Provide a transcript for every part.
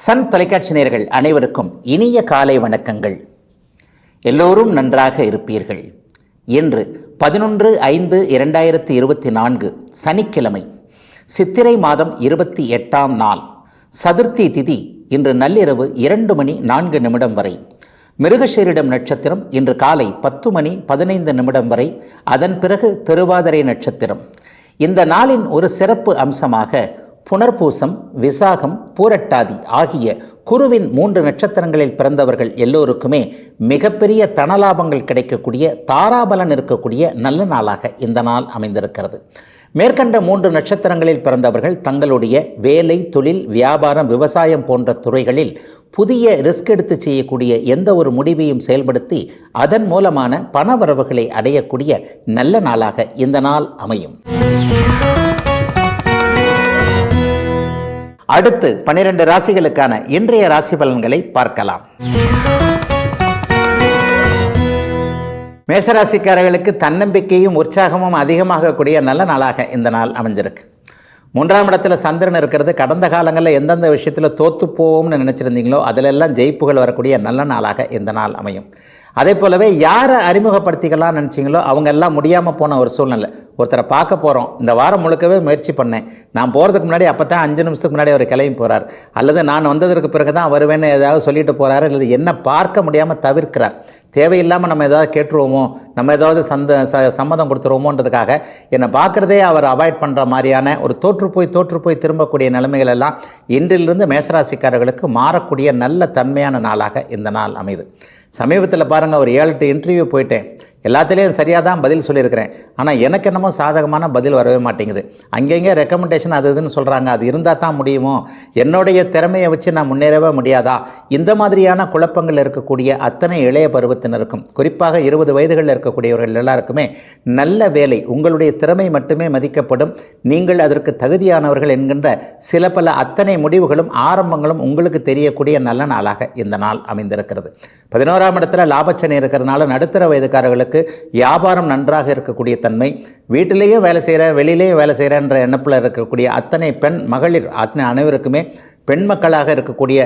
Sun தொலைக்காட்சி நேயர்கள் அனைவருக்கும் இனிய காலை வணக்கங்கள். எல்லோரும் நன்றாக இருப்பீர்கள். இன்று 11/5/2024 சனிக்கிழமை, சித்திரை மாதம் 28ஆம் நாள், சதுர்த்தி திதி இன்று நள்ளிரவு 2:04 வரை. மிருகசீரிடம் நட்சத்திரம் இன்று காலை 10:15 வரை. அதன் பிறகு திருவாதிரை நட்சத்திரம். இந்த நாளின் ஒரு சிறப்பு அம்சமாக புனர்பூசம், விசாகம், பூரட்டாதி ஆகிய குருவின் 3 நட்சத்திரங்களில் பிறந்தவர்கள் எல்லோருக்குமே மிகப்பெரிய தனலாபங்கள் கிடைக்கக்கூடிய, தாராபலன் இருக்கக்கூடிய நல்ல நாளாக இந்த நாள் அமைந்திருக்கிறது. மேற்கண்ட 3 நட்சத்திரங்களில் பிறந்தவர்கள் தங்களுடைய வேலை, தொழில், வியாபாரம், விவசாயம் போன்ற துறைகளில் புதிய ரிஸ்க் எடுத்து செய்யக்கூடிய எந்த ஒரு முடிவையும் செயல்படுத்தி அதன் மூலமான பணவரவுகளை அடையக்கூடிய நல்ல நாளாக இந்த நாள் அமையும். அடுத்து 12 ராசிகளுக்கான இன்றைய ராசி பலன்களை பார்க்கலாம். மேஷராசிக்காரர்களுக்கு தன்னம்பிக்கையும் உற்சாகமும் அதிகமாகக்கூடிய நல்ல நாளாக இந்த நாள் அமைஞ்சிருக்கு. 3ஆம் இடத்துல சந்திரன் இருக்கிறது. கடந்த காலங்களில் எந்தெந்த விஷயத்தில் தோற்று போவோம்னு நினச்சிருந்தீங்களோ அதிலெல்லாம் ஜெயிப்புகள் வரக்கூடிய நல்ல நாளாக இந்த நாள் அமையும். அதே போலவே யாரை அறிமுகப்படுத்திக்கலாம்னு நினச்சிங்களோ அவங்க எல்லாம் முடியாமல் போன ஒரு சூழ்நிலை. ஒருத்தரை பார்க்க போகிறோம், இந்த வாரம் முழுக்கவே முயற்சி பண்ணேன், நான் போகிறதுக்கு முன்னாடி அப்போ தான் 5 நிமிஷத்துக்கு முன்னாடி அவர் கிளம்பி போகிறார், அல்லது நான் வந்ததற்கு பிறகு தான் வருவேன்னு ஏதாவது சொல்லிட்டு போகிறாரு, அல்லது என்ன பார்க்க முடியாமல் தவிர்க்கிறார். தேவையில்லாமல் நம்ம ஏதாவது கேட்டுருவோமோ, நம்ம ஏதாவது சம்மதம் கொடுத்துருவோமோன்றதுக்காக என்னை பார்க்குறதே அவர் அவாய்ட் பண்ணுற மாதிரியான ஒரு தோற்று போய் திரும்பக்கூடிய நிலைமைகள் எல்லாம் இன்றிலிருந்து மேஷராசிக்காரர்களுக்கு மாறக்கூடிய நல்ல தன்மையான நாளாக இந்த நாள் அமையுது. சமீபத்தில் பாருங்கள், ஒரு 7-8 இன்டர்வியூ போயிட்டேன், எல்லாத்துலேயும் சரியாக தான் பதில் சொல்லியிருக்கிறேன், ஆனால் எனக்கு என்னமோ சாதகமான பதில் வரவே மாட்டேங்குது. அங்கங்கே ரெக்கமெண்டேஷன் அது இதுன்னு சொல்கிறாங்க, அது இருந்தால் தான் முடியுமோ, என்னுடைய திறமையை வச்சு நான் முன்னேறவே முடியாதா? இந்த மாதிரியான குழப்பங்கள் இருக்கக்கூடிய அத்தனை இளைய பருவத்தினருக்கும், குறிப்பாக 20 வயதுகளில் இருக்கக்கூடியவர்கள் எல்லாருக்குமே நல்ல வேலை, உங்களுடைய திறமை மட்டுமே மதிக்கப்படும், நீங்கள் அதற்கு தகுதியானவர்கள் என்கின்ற சில பல அத்தனை முடிவுகளும் ஆரம்பங்களும் உங்களுக்கு தெரியக்கூடிய நல்ல நாளாக இந்த நாள் அமைந்திருக்கிறது. 11ஆம் இடத்துல லாபச்சனை இருக்கிறதுனால நடுத்தர வயதுக்காரர்களுக்கு வியாபாரம் நன்றாக இருக்கக்கூடிய தன்மை, வீட்டிலேயும் வேலை செய்கிறேன், வெளியிலேயும் வேலை செய்கிறேன்ற எண்ணப்பில் இருக்கக்கூடிய அத்தனை பெண் மகளிர் அனைவருக்குமே, பெண் மக்களாக இருக்கக்கூடிய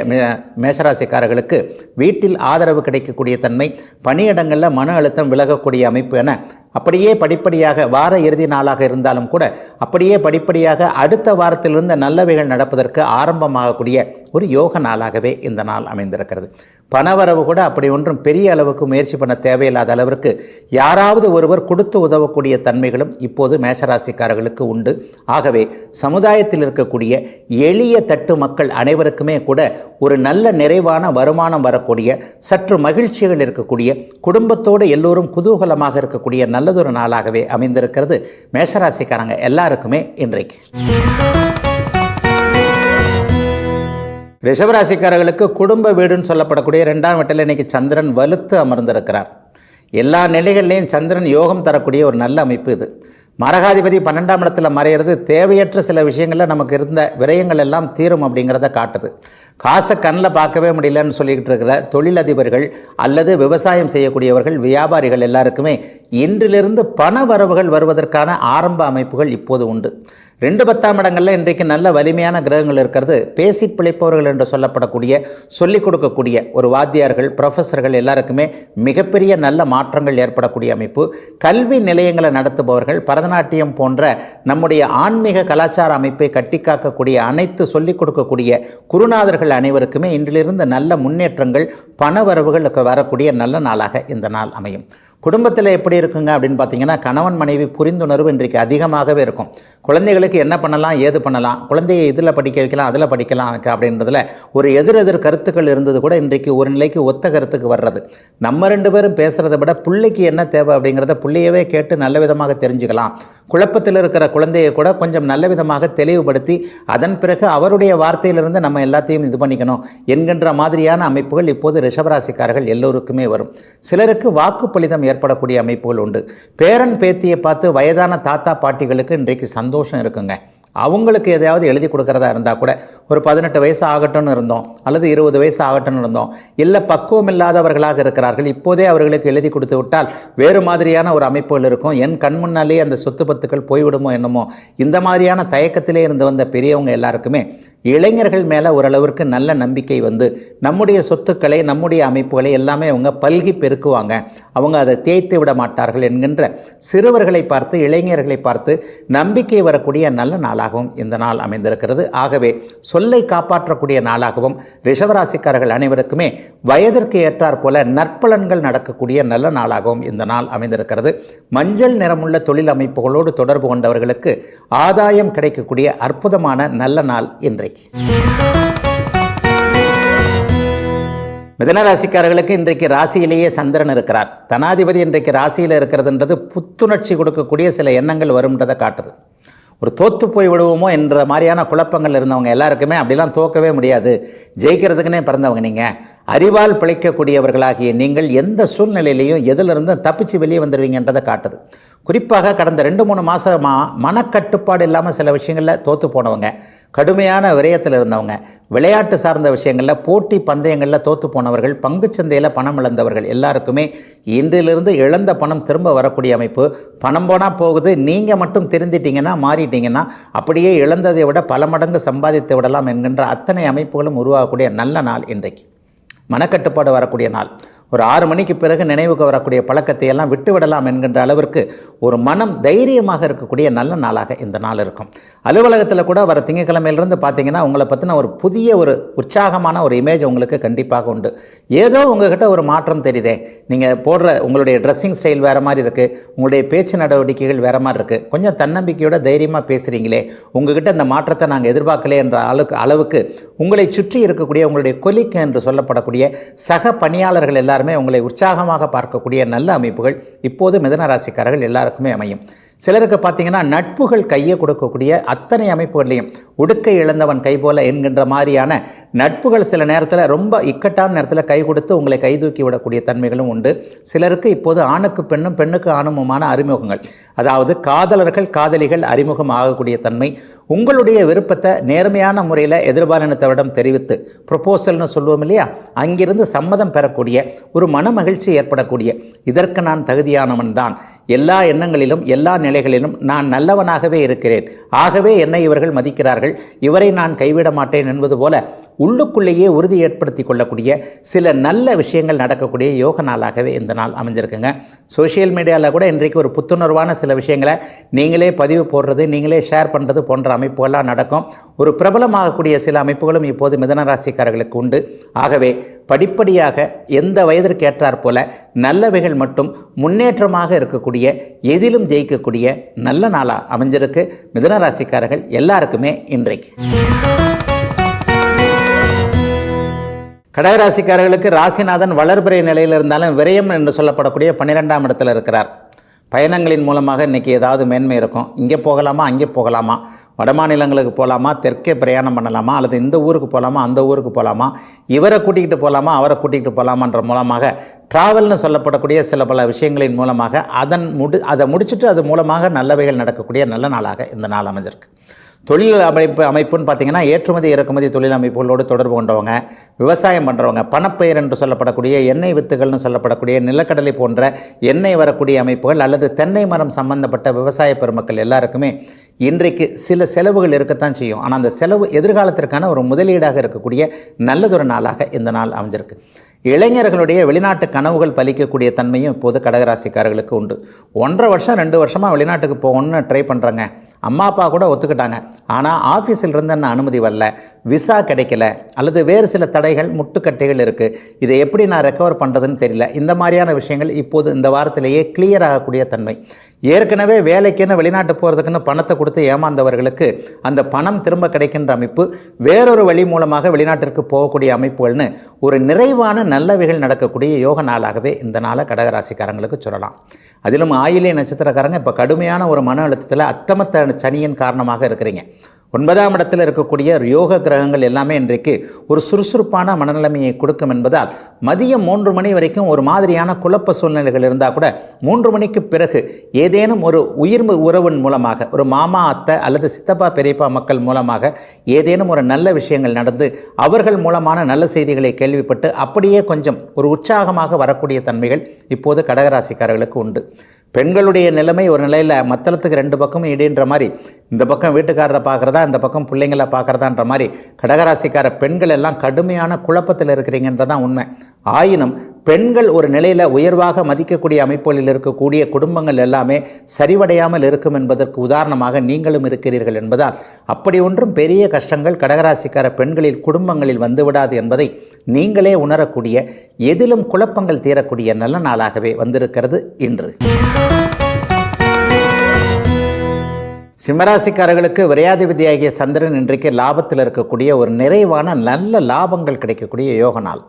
மேஷராசிக்காரர்களுக்கு வீட்டில் ஆதரவு கிடைக்கக்கூடிய தன்மை, பணியிடங்களில் மன அழுத்தம் விலகக்கூடிய அமைப்பு என அப்படியே படிப்படியாக வார இறுதி நாளாக இருந்தாலும் கூட அப்படியே படிப்படியாக அடுத்த வாரத்திலிருந்து நல்லவைகள் நடப்பதற்கு ஆரம்பமாகக்கூடிய ஒரு யோக நாளாகவே இந்த நாள் அமைந்திருக்கிறது. பணவரவு கூட அப்படி ஒன்றும் பெரிய அளவுக்கு முயற்சி பண்ண தேவையில்லாத அளவிற்கு யாராவது ஒருவர் கொடுத்து உதவக்கூடிய தன்மைகளும் இப்போது மேஷராசிக்காரர்களுக்கு உண்டு. ஆகவே சமுதாயத்தில் இருக்கக்கூடிய எளிய தட்டு மக்கள் அனைவருக்குமே கூட ஒரு நல்ல நிறைவான வருமானம் வரக்கூடிய, சற்று மகிழ்ச்சிகள் இருக்கக்கூடிய, குடும்பத்தோடு எல்லோரும் குதூகலமாக இருக்கக்கூடிய நல்லதொரு நாளாகவே அமைந்திருக்கிறது மேஷராசிக்காரங்க எல்லாருக்குமே இன்றைக்கு. ரிஷபராசிக்காரர்களுக்கு குடும்ப வீடுன்னு சொல்லப்படக்கூடிய 2ஆம் வீட்டில் இன்றைக்கி சந்திரன் வலுத்து அமர்ந்திருக்கிறார். எல்லா நிலைகள்லேயும் சந்திரன் யோகம் தரக்கூடிய ஒரு நல்ல அமைப்பு இது. மரகாதிபதி 12ஆம் இடத்துல மறையிறது தேவையற்ற சில விஷயங்களில் நமக்கு இருந்த விரயங்கள் எல்லாம் தீரும் அப்படிங்கிறத காட்டுது. காசை கண்ணில் பார்க்கவே முடியலன்னு சொல்லிக்கிட்டு இருக்கிற தொழிலதிபர்கள் அல்லது விவசாயம் செய்யக்கூடியவர்கள், வியாபாரிகள் எல்லாருக்குமே இன்றிலிருந்து பண வரவுகள் வருவதற்கான ஆரம்ப அமைப்புகள் இப்போது உண்டு. 2-10ஆம் இடங்களில் இன்றைக்கு நல்ல வலிமையான கிரகங்கள் இருக்கிறது. பேசி பிழைப்பவர்கள் என்று சொல்லப்படக்கூடிய, சொல்லிக் கொடுக்கக்கூடிய ஒரு வாத்தியார்கள், ப்ரொஃபஸர்கள் எல்லாருக்குமே மிகப்பெரிய நல்ல மாற்றங்கள் ஏற்படக்கூடிய அமைப்பு. கல்வி நிலையங்களை நடத்துபவர்கள், பரதநாட்டியம் போன்ற நம்முடைய ஆன்மீக கலாச்சார அமைப்பை கட்டிக்காக்கக்கூடிய அனைத்து சொல்லிக் கொடுக்கக்கூடிய குருநாதர்கள் அனைவருக்குமே இன்றிலிருந்து நல்ல முன்னேற்றங்கள், பண வரவுகளுக்கு வரக்கூடிய நல்ல நாளாக இந்த நாள் அமையும். குடும்பத்தில் எப்படி இருக்குங்க அப்படின்னு பார்த்தீங்கன்னா, கணவன் மனைவி புரிந்துணர்வு இன்றைக்கு அதிகமாகவே இருக்கும். குழந்தைகளுக்கு என்ன பண்ணலாம், ஏது பண்ணலாம், குழந்தையை இதில் படிக்க வைக்கலாம், அதில் படிக்கலாம் அப்படின்றதுல ஒரு எதிரெதிர் கருத்துக்கள் இருந்தது கூட இன்றைக்கு ஒரு நிலைக்கு ஒத்த கருத்துக்கு வர்றது. நம்ம 2 பேரும் பேசுகிறத விட பிள்ளைக்கு என்ன தேவை அப்படிங்கிறத பிள்ளையவே கேட்டு நல்ல விதமாக தெரிஞ்சுக்கலாம். குழப்பத்தில் இருக்கிற குழந்தையை கூட கொஞ்சம் நல்ல விதமாக தெளிவுபடுத்தி அதன் பிறகு அவருடைய வார்த்தையிலிருந்து நம்ம எல்லாத்தையும் இது பண்ணிக்கணும் என்கின்ற மாதிரியான அமைப்புகள் இப்போது ரிஷபராசிக்காரர்கள் எல்லோருக்குமே வரும். சிலருக்கு வாக்குப்பளிதம் ஏற்படக்கூடிய அமைப்புகள் உண்டு. பேரன் பேத்தியை பார்த்து வயதான தாத்தா பாட்டிகளுக்கு இன்றைக்கு சந்தோஷம் இருக்குங்க. அவங்களுக்கு எதையாவது எழுதி கொடுக்குறதா இருந்தால் கூட ஒரு 18 வயசு ஆகட்டும்னு இருந்தோம், அல்லது 20 வயசு ஆகட்டும்னு இருந்தோம், இல்லை பக்குவம் இல்லாதவர்களாக இருக்கிறார்கள், இப்போதே அவர்களுக்கு எழுதி கொடுத்து விட்டால் வேறு மாதிரியான ஒரு அமைப்புகள் இருக்கும். என் கண் முன்னாலே அந்த சொத்து பத்துக்கள் போய்விடுமோ என்னமோ, இந்த மாதிரியான தயக்கத்திலே இருந்து வந்த பெரியவங்க எல்லாருக்குமே இளைஞர்கள் மேலே ஓரளவிற்கு நல்ல நம்பிக்கை வந்து நம்முடைய சொத்துக்களை நம்முடைய அமைப்புகளை எல்லாமே அவங்க பல்கி பெருக்குவாங்க, அவங்க அதை தேய்த்து விட மாட்டார்கள் என்கின்ற சிறுவர்களை பார்த்து இளைஞர்களை பார்த்து நம்பிக்கை வரக்கூடிய நல்ல நாளாகவும் இந்த நாள் அமைந்திருக்கிறது. ஆகவே சொல்லை காப்பாற்றக்கூடிய நாளாகவும் ரிஷபராசிக்காரர்கள் அனைவருக்குமே வயதிற்கு ஏற்றாற் போல நற்பலன்கள் நடக்கக்கூடிய நல்ல நாளாகவும் இந்த நாள் அமைந்திருக்கிறது. மஞ்சள் நிறமுள்ள தொழில் அமைப்புகளோடு தொடர்பு கொண்டவர்களுக்கு ஆதாயம் கிடைக்கக்கூடிய அற்புதமான நல்ல நாள் இன்றைக்கு. மிதுனராசிக்காரர்களுக்கு இன்றைக்கு ராசியிலேயே சந்திரன் இருக்கிறார். தனாதிபதி இன்றைக்கு ராசியில் இருக்கிறதுன்றது புத்துணர்ச்சி கொடுக்கக்கூடிய சில எண்ணங்கள் வரும்ன்றதை காட்டுது. ஒரு தோற்று போய் விடுவோமோ என்ற மாதிரியான குழப்பங்கள் இருந்தவங்க எல்லாருக்குமே அப்படிலாம் தோக்கவே முடியாது, ஜெயிக்கிறதுக்குன்னே பிறந்தவங்க நீங்கள். அறிவால் பிழைக்கக்கூடியவர்களாகிய நீங்கள் எந்த சூழ்நிலையிலையும் எதிலிருந்தும் தப்பிச்சு வெளியே வந்துடுவீங்கன்றதை காட்டுது. குறிப்பாக கடந்த 2-3 மாதமாக மனக்கட்டுப்பாடு இல்லாமல் சில விஷயங்களில் தோற்று போனவங்க, கடுமையான விரயத்தில் இருந்தவங்க, விளையாட்டு சார்ந்த விஷயங்களில் போட்டி பந்தயங்களில் தோற்று போனவர்கள், பங்குச்சந்தையில் பணம் இழந்தவர்கள் எல்லாருக்குமே இன்றிலிருந்து இழந்த பணம் திரும்ப வரக்கூடிய அமைப்பு. பணம் போனால் போகுது, நீங்கள் மட்டும் திருந்திட்டீங்கன்னா மாறிட்டீங்கன்னா அப்படியே இழந்ததை விட பல மடங்கு சம்பாதித்து விடலாம் என்கின்ற அத்தனை அமைப்புகளும் உருவாகக்கூடிய நல்ல நாள் இன்றைக்கு. மனக்கட்டுப்பாடு வரக்கூடிய நாள். ஒரு 6 மணிக்கு பிறகு நினைவுக்கு வரக்கூடிய பழக்கத்தை எல்லாம் விட்டுவிடலாம் என்கின்ற அளவிற்கு ஒரு மனம் தைரியமாக இருக்கக்கூடிய நல்ல நாளாக இந்த நாள் இருக்கும். அலுவலகத்தில் கூட வர திங்கட்கிழமையிலிருந்து பார்த்தீங்கன்னா உங்களை பற்றின ஒரு புதிய ஒரு உற்சாகமான ஒரு இமேஜ் உங்களுக்கு கண்டிப்பாக உண்டு. ஏதோ உங்கள்கிட்ட ஒரு மாற்றம் தெரியுதே, நீங்கள் போடுற உங்களுடைய ட்ரெஸ்ஸிங் ஸ்டைல் வேறு மாதிரி இருக்குது, உங்களுடைய பேச்சு நடவடிக்கைகள் வேறு மாதிரி இருக்குது, கொஞ்சம் தன்னம்பிக்கையோட தைரியமாக பேசுகிறீங்களே, உங்கள்கிட்ட இந்த மாற்றத்தை நாங்கள் எதிர்பார்க்கலே என்ற அளவுக்கு உங்களை சுற்றி இருக்கக்கூடிய உங்களுடைய கொலிக்கு என்று சொல்லப்படக்கூடிய சக பணியாளர்கள் எல்லாரும் உங்களை உற்சாகமாக பார்க்கக்கூடிய நல்ல அமைப்புகள் இப்போது மிதுன ராசிக்காரர்கள் எல்லாருக்குமே அமையும். சிலருக்கு பார்த்தீங்கன்னா நட்புகள் கையை கொடுக்கக்கூடிய அத்தனை அமைப்புகளையும் உடுக்கை இழந்தவன் கை போல என்கின்ற மாதிரியான நட்புகள் சில நேரத்தில் ரொம்ப இக்கட்டான நேரத்தில் கை கொடுத்து உங்களை கை தூக்கி விடக்கூடிய தன்மைகளும் உண்டு. சிலருக்கு இப்போது ஆணுக்கு பெண்ணும் பெண்ணுக்கு ஆணுமுமான அறிமுகங்கள், அதாவது காதலர்கள் காதலிகள் அறிமுகம் ஆகக்கூடிய தன்மை, உங்களுடைய விருப்பத்தை நேர்மையான முறையில் எதிர்பாலினத்தவிடம் தெரிவித்து ப்ரொபோசல்னு சொல்லுவோம் இல்லையா, அங்கிருந்து சம்மதம் பெறக்கூடிய ஒரு மன மகிழ்ச்சி ஏற்படக்கூடிய, இதற்கு நான் தகுதியானவன் தான், எல்லா எண்ணங்களிலும் எல்லா நிலைகளிலும் நான் நல்லவனாகவே இருக்கிறேன், ஆகவே என்னை இவர்கள் மதிக்கிறார்கள், இவரை நான் கைவிட மாட்டேன் என்பது போல உள்ளுக்குள்ளேயே உறுதி ஏற்படுத்தி கொள்ளக்கூடிய சில நல்ல விஷயங்கள் நடக்கக்கூடிய யோக நாளாகவே இந்த நாள் அமைஞ்சிருக்குங்க. சோஷியல் மீடியாவில் கூட இன்றைக்கு ஒரு புத்துணர்வான சில விஷயங்களை நீங்களே பதிவு போடுறது, நீங்களே ஷேர் பண்ணுறது போன்ற அமைப்புகள்லாம் நடக்கும். ஒரு பிரபலமாகக்கூடிய சில அமைப்புகளும் இப்போது மிதுன ராசிக்காரர்களுக்கு உண்டு. ஆகவே படிப்படியாக எந்த வயதிற்கு ஏற்றாற் போல நல்லவைகள் மட்டும் முன்னேற்றமாக இருக்கக்கூடிய, எதிலும் ஜெயிக்கக்கூடிய நல்ல நாளாக அமைஞ்சிருக்கு மிதுன ராசிக்காரர்கள் எல்லாருக்குமே இன்றைக்கு. கடகராசிக்காரர்களுக்கு ராசிநாதன் வளர்பிறை நிலையில் இருந்தாலும் விரயம் என்று சொல்லப்படக்கூடிய 12ஆம் இடத்தில் இருக்கிறார். பயணங்களின் மூலமாக இன்றைக்கி ஏதாவது மேன்மை இருக்கும். இங்கே போகலாமா அங்கே போகலாமா, வட மாநிலங்களுக்கு போகலாமா, தெற்கே பிரயாணம் பண்ணலாமா, அல்லது இந்த ஊருக்கு போகலாமா அந்த ஊருக்கு போகலாமா, இவரை கூட்டிகிட்டு போகலாமா அவரை கூட்டிகிட்டு போகலாமான்ற மூலமாக ட்ராவல்னு சொல்லப்படக்கூடிய சில பல விஷயங்களின் மூலமாக அதை முடிச்சுட்டு அது மூலமாக நல்லவைகள் நடக்கக்கூடிய நல்ல நாளாக இந்த நாள் அமைஞ்சிருக்கு. தொழில் அமைப்புன்னு பார்த்திங்கன்னா ஏற்றுமதி இறக்குமதி தொழில் அமைப்புகளோடு தொடர்பு கொண்டவங்க, விவசாயம் பண்ணுறவங்க, பணப்பயிர் என்று சொல்லப்படக்கூடிய எண்ணெய் வித்துகள்னு சொல்லப்படக்கூடிய நிலக்கடலை போன்ற எண்ணெய் வரக்கூடிய அமைப்புகள் அல்லது தென்னை மரம் சம்பந்தப்பட்ட விவசாய பெருமக்கள் எல்லாருக்குமே இன்றைக்கு சில செலவுகள் இருக்கத்தான் செய்யும். ஆனால் அந்த செலவு எதிர்காலத்திற்கான ஒரு முதலீடாக இருக்கக்கூடிய நல்லதொரு நாளாக இந்த நாள் அமைஞ்சிருக்கு. இளைஞர்களுடைய வெளிநாட்டு கனவுகள் பலிக்கக்கூடிய தன்மையும் இப்போது கடகராசிக்காரர்களுக்கு உண்டு. 1.5 வருஷம் 2 வருஷமாக வெளிநாட்டுக்கு போகணுன்னு ட்ரை பண்ணுறாங்க, அம்மா அப்பா கூட ஒத்துக்கிட்டாங்க, ஆனால் ஆஃபீஸில் இருந்து என்ன அனுமதி வரல, விசா கிடைக்கல, அல்லது வேறு சில தடைகள் முட்டுக்கட்டைகள் இருக்குது, இதை எப்படி நான் ரெக்கவர் பண்ணுறதுன்னு தெரியல. இந்த மாதிரியான விஷயங்கள் இப்போது இந்த வாரத்திலேயே கிளியர் ஆகக்கூடிய தன்மை. ஏற்கனவே வேலைக்குன்னு வெளிநாட்டு போகிறதுக்குன்னு பணத்தை கொடுத்து ஏமாந்தவர்களுக்கு அந்த பணம் திரும்ப கிடைக்கின்ற அமைப்பு, வேறொரு வழி மூலமாக வெளிநாட்டிற்கு போகக்கூடிய அமைப்புகள்னு ஒரு நிறைவான நல்லவைகள் நடக்கக்கூடிய யோக நாளாகவே இந்த நாளை கடகராசிக்காரங்களுக்கு சொல்லலாம். அதிலும் ஆயில்ய நட்சத்திரக்காரங்க இப்போ கடுமையான ஒரு மன அழுத்தத்தில் அட்டமத்த சனியின் காரணமாக இருக்கிறீங்க. 9ஆம் இடத்தில் இருக்கக்கூடிய யோக கிரகங்கள் எல்லாமே இன்றைக்கு ஒரு சுறுசுறுப்பான மனநிலைமையை கொடுக்கும் என்பதால் மதியம் 3 மணி வரைக்கும் ஒரு மாதிரியான குழப்ப சூழ்நிலைகள் இருந்தால் கூட 3 மணிக்கு பிறகு ஏதேனும் ஒரு உயிர் உறவின் மூலமாக, ஒரு மாமா அத்தை அல்லது சித்தப்பா பெரியப்பா மக்கள் மூலமாக ஏதேனும் ஒரு நல்ல விஷயங்கள் நடந்து அவர்கள் மூலமான நல்ல செய்திகளை கேள்விப்பட்டு அப்படியே கொஞ்சம் ஒரு உற்சாகமாக வரக்கூடிய தன்மைகள் இப்போது கடகராசிக்காரர்களுக்கு உண்டு. பெண்களுடைய நிலைமை ஒரு நிலையில் மத்தளத்துக்கு 2 பக்கமும் இடின்ற மாதிரி, இந்த பக்கம் வீட்டுக்காரரை பார்க்குறதா, இந்த பக்கம் பிள்ளைங்களை பார்க்குறதான்ற மாதிரி கடகராசிக்கார பெண்கள் எல்லாம் கடுமையான குழப்பத்தில் இருக்கிறீங்கன்றதான் உண்மை. ஆயினும் பெண்கள் ஒரு நிலையில் உயர்வாக மதிக்கக்கூடிய அமைப்புகளில் இருக்கக்கூடிய குடும்பங்கள் எல்லாமே சரிவடையாமல் இருக்கும் என்பதற்கு உதாரணமாக நீங்களும் இருக்கிறீர்கள் என்பதால் அப்படி ஒன்றும் பெரிய கஷ்டங்கள் கடகராசிக்கார பெண்களில் குடும்பங்களில் வந்துவிடாது என்பதை நீங்களே உணரக்கூடிய, எதிலும் குழப்பங்கள் தீரக்கூடிய நல்ல நாளாகவே வந்திருக்கிறது இன்று. சிம்மராசிக்காரர்களுக்கு விரையாதிபதியாகிய சந்திரன் இன்றைக்கு லாபத்தில் இருக்கக்கூடிய ஒரு நிறைவான நல்ல லாபங்கள் கிடைக்கக்கூடிய யோக நாள்.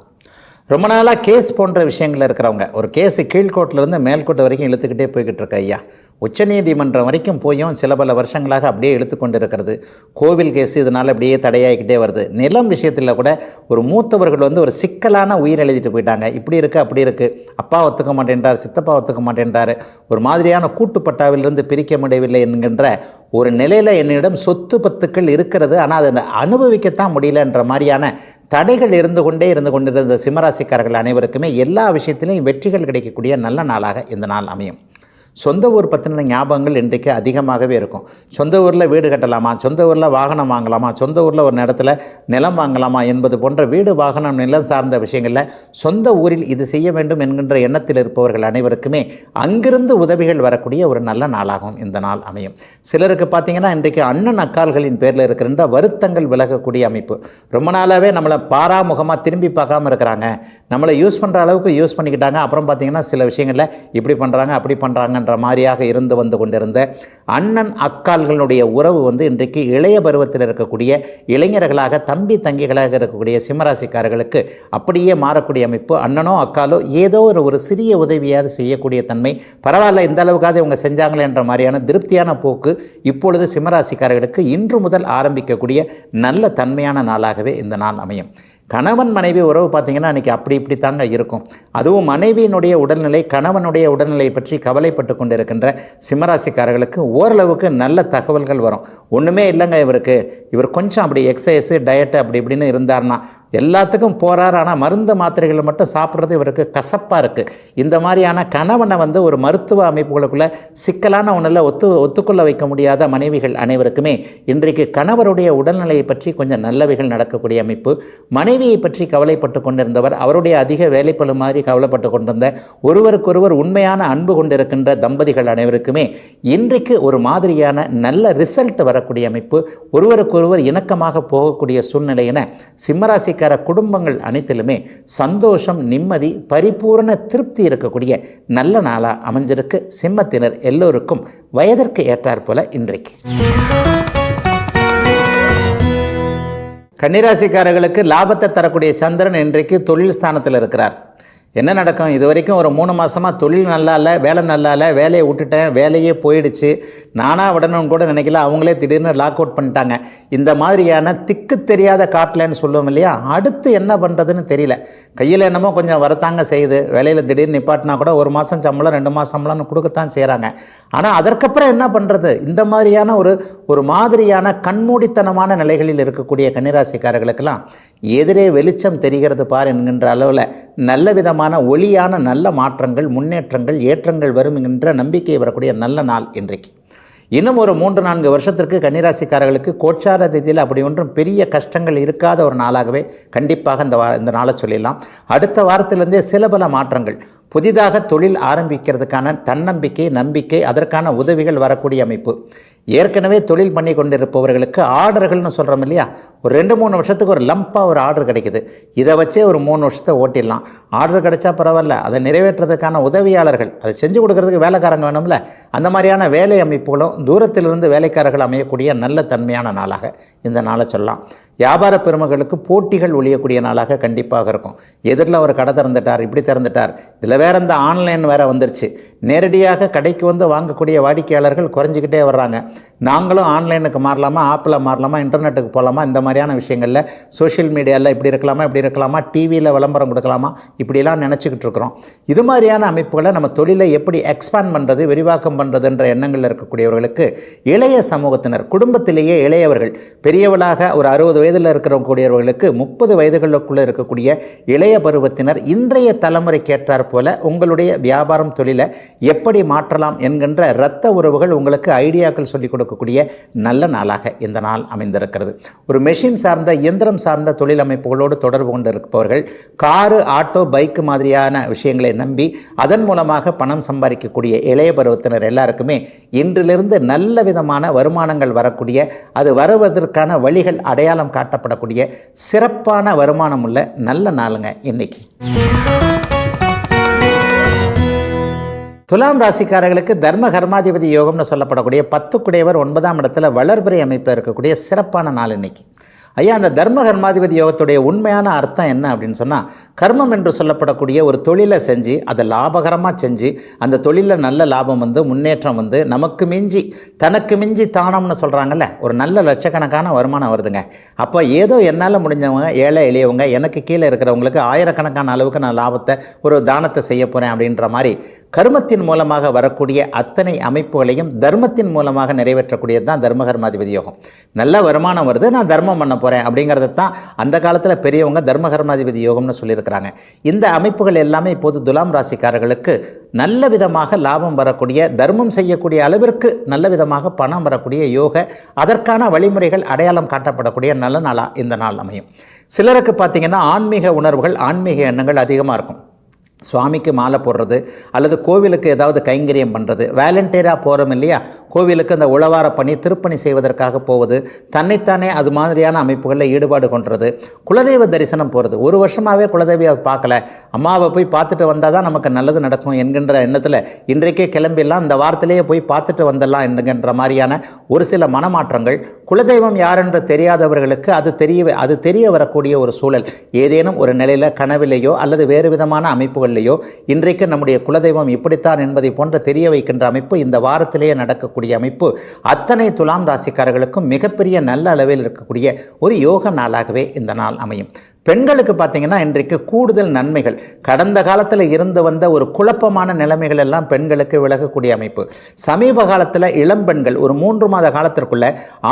ரொம்ப நாளாக கேஸ் போன்ற விஷயங்கள் இருக்கிறவங்க, ஒரு கேஸு கீழ்கோட்டிலேருந்து மேல்கோட்டு வரைக்கும் இழுத்துக்கிட்டே போய்கிட்டு இருக்க ஐயா, உச்சநீதிமன்றம் வரைக்கும் போயும் சில பல வருஷங்களாக அப்படியே இழுத்துக்கொண்டு இருக்கிறது. கோவில் கேஸு இதனால் அப்படியே தடையாகிக்கிட்டே வருது. நிலம் விஷயத்தில் கூட ஒரு மூத்தவர்கள் ஒரு சிக்கலான உயிர் எழுதிட்டு போயிட்டாங்க. இப்படி இருக்குது அப்படி இருக்குது, அப்பா ஒத்துக்க மாட்டேன்றார், சித்தப்பா ஒத்துக்க மாட்டேன்றார், ஒரு மாதிரியான கூட்டுப்பட்டாவிலிருந்து பிரிக்க முடியவில்லை என்கின்ற ஒரு நிலையில் என்னிடம் சொத்து பத்துக்கள் இருக்கிறது, ஆனால் அதை அனுபவிக்கத்தான் முடியலன்ற மாதிரியான தடைகள் இருந்து கொண்டிருந்த சிம்மராசிக்காரர்கள் அனைவருக்குமே எல்லா விஷயத்திலையும் வெற்றிகள் கிடைக்கக்கூடிய நல்ல நாளாக இந்த நாள் அமையும். சொந்த ஊர் பற்றின ஞாபகங்கள் இன்றைக்கு அதிகமாகவே இருக்கும். சொந்த ஊரில் வீடு கட்டலாமா, சொந்த ஊரில் வாகனம் வாங்கலாமா, சொந்த ஊரில் ஒரு இடத்துல நிலம் வாங்கலாமா என்பது போன்ற வீடு வாகனம் நிலம் சார்ந்த விஷயங்களில் சொந்த ஊரில் இது செய்ய வேண்டும் என்கின்ற எண்ணத்தில் இருப்பவர்கள் அனைவருக்குமே அங்கிருந்து உதவிகள் வரக்கூடிய ஒரு நல்ல நாளாகவும் இந்த நாள் அமையும். சிலருக்கு பார்த்திங்கன்னா இன்றைக்கு அண்ணன் அக்கால்களின் பேரில் இருக்கின்ற வருத்தங்கள் விலகக்கூடிய அமைப்பு. ரொம்ப நாளாகவே நம்மளை பாராமுகமாக திரும்பி பார்க்காம இருக்கிறாங்க, நம்மளை யூஸ் பண்ணுற அளவுக்கு யூஸ் பண்ணிக்கிட்டாங்க, அப்புறம் பார்த்திங்கன்னா சில விஷயங்களில் இப்படி பண்ணுறாங்க அப்படி பண்ணுறாங்க என்ற மாதிரியாக வந்து கொண்டிருந்த அண்ணன் அக்கால்களுடைய உறவு இன்றைக்கு இளைய பருவத்தில் இருக்கக்கூடிய இளைஞர்களாக தம்பி தங்கிகளாக இருக்கக்கூடிய சிம்மராசிக்காரர்களுக்கு அப்படியே மாறக்கூடிய அமைப்பு. அண்ணனோ அக்காலோ ஏதோ ஒரு சிறிய உதவியாவது செய்யக்கூடிய தன்மை, பரவாயில்ல இந்த அளவுக்காக இவங்க செஞ்சாங்களே என்ற மாதிரியான திருப்தியான போக்கு இப்பொழுது சிம்மராசிக்காரர்களுக்கு இன்று முதல் ஆரம்பிக்கக்கூடிய நல்ல தன்மையான நாளாகவே இந்த நாள் அமையும். கணவன் மனைவி உறவு பார்த்திங்கன்னா இன்றைக்கி அப்படி இப்படி தாங்க இருக்கும். அதுவும் மனைவியினுடைய உடல்நிலை கணவனுடைய உடல்நிலையை பற்றி கவலைப்பட்டு கொண்டு இருக்கின்ற சிம்மராசிக்காரர்களுக்கு ஓரளவுக்கு நல்ல தகவல்கள் வரும். ஒன்றுமே இல்லைங்க இவர் கொஞ்சம் அப்படி எக்ஸசைஸு டயட்டு அப்படி இப்படின்னு இருந்தார்னா எல்லாத்துக்கும் போகிறார், ஆனால் மருந்து மாத்திரைகளை மட்டும் சாப்பிட்றது இவருக்கு கசப்பாக இருக்குது. இந்த மாதிரியான கணவனை ஒரு மருத்துவ அமைப்புகளுக்குள்ளே சிக்கலான ஒன்றில் ஒத்துக்கொள்ள வைக்க முடியாத மனைவிகள் அனைவருக்குமே இன்றைக்கு கணவருடைய உடல்நிலையை பற்றி கொஞ்சம் நல்லவைகள் நடக்கக்கூடிய அமைப்பு. மனைவியை பற்றி கவலைப்பட்டு கொண்டிருந்தவர், அவருடைய அதிக வேலைப்பளு மாதிரி கவலைப்பட்டு கொண்டிருந்த ஒருவருக்கொருவர் உண்மையான அன்பு கொண்டிருக்கின்ற தம்பதிகள் அனைவருக்குமே இன்றைக்கு ஒரு மாதிரியான நல்ல ரிசல்ட் வரக்கூடிய அமைப்பு, ஒருவருக்கொருவர் இணக்கமாக போகக்கூடிய சூழ்நிலை என சிம்மராசி குடும்பங்கள் அனைத்திலுமே சந்தோஷம், நிம்மதி, பரிபூரண திருப்தி இருக்கக்கூடிய நல்ல நாளா அமைஞ்சிருக்கு. சிம்மத்தினர் எல்லோருக்கும் வயதிற்கு ஏற்றாற் போல இன்றைக்கு. கன்னிராசிக்காரர்களுக்கு லாபத்தை தரக்கூடிய சந்திரன் இன்றைக்கு தொழில் ஸ்தானத்தில் இருக்கிறார். என்ன நடக்கும்? இது வரைக்கும் ஒரு 3 மாதமாக தொழில் நல்லா இல்லை, வேலை நல்லா இல்லை, வேலையை விட்டுட்டேன், வேலையே போயிடுச்சு, நானாக விடணும்னு கூட நினைக்கல, அவங்களே திடீர்னு லாக் அவுட் பண்ணிட்டாங்க. இந்த மாதிரியான திக்கு தெரியாத காட்டலன்னு சொல்லுவோம் இல்லையா, அடுத்து என்ன பண்ணுறதுன்னு தெரியல. கையில் என்னமோ கொஞ்சம் வரத்தாங்க செய்யுது, வேலையில் திடீர்னு நிப்பாட்டினா கூட 1 மாதம் சம்பளம் 2 மாதம் சம்பளம்னு கொடுக்கத்தான் செய்கிறாங்க. ஆனால் அதற்கப்புறம் என்ன பண்ணுறது? இந்த மாதிரியான ஒரு மாதிரியான கண்மூடித்தனமான நிலைகளில் இருக்கக்கூடிய கன்னிராசிக்காரர்களுக்கெல்லாம் எதிரே வெளிச்சம் தெரிகிறது பார் என்கின்ற அளவில் நல்ல விதமான ஒளியான நல்ல மாற்றங்கள், முன்னேற்றங்கள், ஏற்றங்கள் வரும் என்கின்ற நம்பிக்கை வரக்கூடிய நல்ல நாள் இன்றைக்கு. இன்னும் ஒரு 3-4 வருஷத்திற்கு கன்னிராசிக்காரர்களுக்கு கோச்சார ரீதியில் அப்படி ஒன்றும் பெரிய கஷ்டங்கள் இருக்காத ஒரு நாளாகவே கண்டிப்பாக இந்த நாளை சொல்லிடலாம். அடுத்த வாரத்திலிருந்தே சில பல மாற்றங்கள், புதிதாக தொழில் ஆரம்பிக்கிறதுக்கான தன்னம்பிக்கை, நம்பிக்கை, அதற்கான உதவிகள் வரக்கூடிய அமைப்பு. ஏற்கனவே தொழில் பண்ணி கொண்டிருப்பவர்களுக்கு ஆர்டர்கள்னு சொல்கிறோம் இல்லையா, ஒரு 2-3 வருஷத்துக்கு ஒரு லம்பாக ஒரு ஆர்டர் கிடைக்குது. இதை வச்சே ஒரு 3 வருஷத்தை ஓட்டிடலாம். ஆர்டர் கிடைச்சா பரவாயில்ல, அதை நிறைவேற்றுறதுக்கான உதவியாளர்கள், அதை செஞ்சு கொடுக்கறதுக்கு வேலைக்காரங்க வேணும்ல, அந்த மாதிரியான வேலை அமைப்புகளும் தூரத்திலிருந்து வேலைக்காரர்கள் அமையக்கூடிய நல்ல தன்மையான நாளாக இந்த நாளை சொல்லலாம். வியாபார பெருமகளுக்கு போட்டிகள் ஒழியக்கூடிய நாளாக கண்டிப்பாக இருக்கும். எதிரில் ஒரு கடை திறந்துட்டார், இப்படி திறந்துட்டார், இதில் வேறு இந்த ஆன்லைன் வேறு வந்துருச்சு, நேரடியாக கடைக்கு வாங்கக்கூடிய வாடிக்கையாளர்கள் குறைஞ்சிக்கிட்டே வர்றாங்க. நாங்களும் ஆன்லைனுக்கு மாறலாமா, ஆப்பில் மாறலாமா, இன்டர்நெட்டுக்கு போகலாமா, இந்த மாதிரியான விஷயங்களில் சோஷியல் மீடியாவில் இப்படி இருக்கலாமா, டிவியில் விளம்பரம் கொடுக்கலாமா, இப்படிலாம் நினச்சிக்கிட்டு இருக்கிறோம். இது மாதிரியான அமைப்புகளை நம்ம தொழிலை எப்படி எக்ஸ்பேண்ட் பண்ணுறது, விரிவாக்கம் பண்ணுறதுன்ற எண்ணங்களில் இருக்கக்கூடியவர்களுக்கு இளைய சமூகத்தினர், குடும்பத்திலேயே இளையவர்கள், பெரியவளாக ஒரு 60 வயதில் இருக்கிறவக்கூடியவர்களுக்கு 30 வயதுகளுக்குள்ளே இருக்கக்கூடிய இளைய பருவத்தினர் இன்றைய தலைமுறைக்கு ஏற்றாற் போல உங்களுடைய வியாபாரம் தொழிலை எப்படி மாற்றலாம் என்கின்ற இரத்த உறவுகள் உங்களுக்கு ஐடியாக்கள் சொல்லிக் கொடுக்கக்கூடிய நல்ல நாளாக இந்த நாள் அமைந்திருக்கிறது. ஒரு மெஷின் சார்ந்த, இயந்திரம் சார்ந்த தொழில் அமைப்புகளோடு தொடர்பு கொண்டு இருப்பவர்கள் காரு, ஆட்டோ, பைக்கு மாதிரியான விஷயங்களை நம்பி அதன் மூலமாக பணம் சம்பாதிக்கக்கூடிய இளைய பருவத்தினர் எல்லாருக்குமே இன்றிலிருந்து நல்ல விதமான வருமானங்கள் வரக்கூடிய, அது வருவதற்கான வழிகள் அடையாளம் காட்டப்படக்கூடிய சிறப்பான வருமானம் உள்ள நல்ல நாளுங்க இன்னைக்கு. துலாம் ராசிக்காரர்களுக்கு தர்ம கர்மாதிபதி யோகம்னு சொல்லப்படக்கூடிய 10 குடையவர் 9ஆம் இடத்துல வளர்பிறை அமைப்பில் இருக்கக்கூடிய சிறப்பான நாள் இன்னைக்கு. ஐயா, அந்த தர்ம கர்மாதிபதி யோகத்துடைய உண்மையான அர்த்தம் என்ன அப்படின்னு சொன்னால், கர்மம் என்று சொல்லப்படக்கூடிய ஒரு தொழிலை செஞ்சு அதை லாபகரமாக செஞ்சு அந்த தொழிலில் நல்ல லாபம் வந்து முன்னேற்றம் வந்து நமக்கு மிஞ்சி தனக்கு மிஞ்சி தானம்னு சொல்கிறாங்கல்ல, ஒரு நல்ல லட்சக்கணக்கான வருமானம் வருதுங்க. அப்போ ஏதோ என்னால் முடிஞ்சவங்க, ஏழை எளியவங்க, எனக்கு கீழே இருக்கிறவங்களுக்கு ஆயிரக்கணக்கான அளவுக்கு நான் லாபத்தை, ஒரு தானத்தை செய்ய போகிறேன் அப்படின்ற மாதிரி கர்மத்தின் மூலமாக வரக்கூடிய அத்தனை அமைப்புகளையும் தர்மத்தின் மூலமாக நிறைவேற்றக்கூடியது தான் தர்ம கர்மாதிபதி யோகம். நல்ல வருமானம் வருது, நான் தர்மம் பண்ண போகிறேன் அப்படிங்கிறது தான் அந்த காலத்தில் பெரியவங்க தர்ம கர்மாதிபதி யோகம்னு சொல்லியிருக்கிறாங்க. இந்த அமைப்புகள் எல்லாமே இப்போது துலாம் ராசிக்காரர்களுக்கு நல்ல விதமாக லாபம் வரக்கூடிய, தர்மம் செய்யக்கூடிய அளவிற்கு நல்ல விதமாக பணம் வரக்கூடிய யோக, அதற்கான வழிமுறைகள் அடையாளம் காட்டப்படக்கூடிய நல்ல நாளாக இந்த நாள் அமையும். சிலருக்கு பார்த்திங்கன்னா ஆன்மீக உணர்வுகள், ஆன்மீக எண்ணங்கள் அதிகமாக இருக்கும். சுவாமிக்கு மாலை போடுறது அல்லது கோவிலுக்கு ஏதாவது கைங்கரியம் பண்ணுறது, வேலண்டியராக போகிறோம் இல்லையா, கோவிலுக்கு அந்த உழவார பணி, திருப்பணி செய்வதற்காக போவது, தன்னைத்தானே அது மாதிரியான அமைப்புகளில் ஈடுபாடு கொண்டுறது, குலதெய்வ தரிசனம் போகிறது. ஒரு வருஷமாகவே குலதெய்வியை பார்க்கல, அம்மாவை போய் பார்த்துட்டு வந்தால் தான் நமக்கு நல்லது நடக்கும் என்கின்ற எண்ணத்தில் இன்றைக்கே கிளம்பிடலாம், இந்த வாரத்திலேயே போய் பார்த்துட்டு வந்துடலாம் என்கின்ற மாதிரியான ஒரு சில மனமாற்றங்கள், குலதெய்வம் யாரென்று தெரியாதவர்களுக்கு அது தெரிய வரக்கூடிய ஒரு சூழல் ஏதேனும் ஒரு நிலையில் கனவிலேயோ அல்லது வேறு விதமான அமைப்புகள் இன்றைக்கு நம்முடைய குலதெய்வம் இப்படித்தான் என்பதை போன்ற தெரிய வைக்கின்ற அமைப்பு இந்த வாரத்திலேயே நடக்கக்கூடிய அமைப்பு அத்தனை துலாம் ராசிக்காரர்களுக்கும் மிகப்பெரிய நல்ல அளவில் இருக்கக்கூடிய ஒரு யோக நாளாகவே இந்த நாள் அமையும். பெண்களுக்கு பார்த்திங்கன்னா இன்றைக்கு கூடுதல் நன்மைகள், கடந்த காலத்தில் இருந்து வந்த ஒரு குழப்பமான நிலைமைகள் எல்லாம் பெண்களுக்கு விலகக்கூடிய அமைப்பு. சமீப காலத்தில் இளம் பெண்கள் ஒரு 3 மாத காலத்திற்குள்ள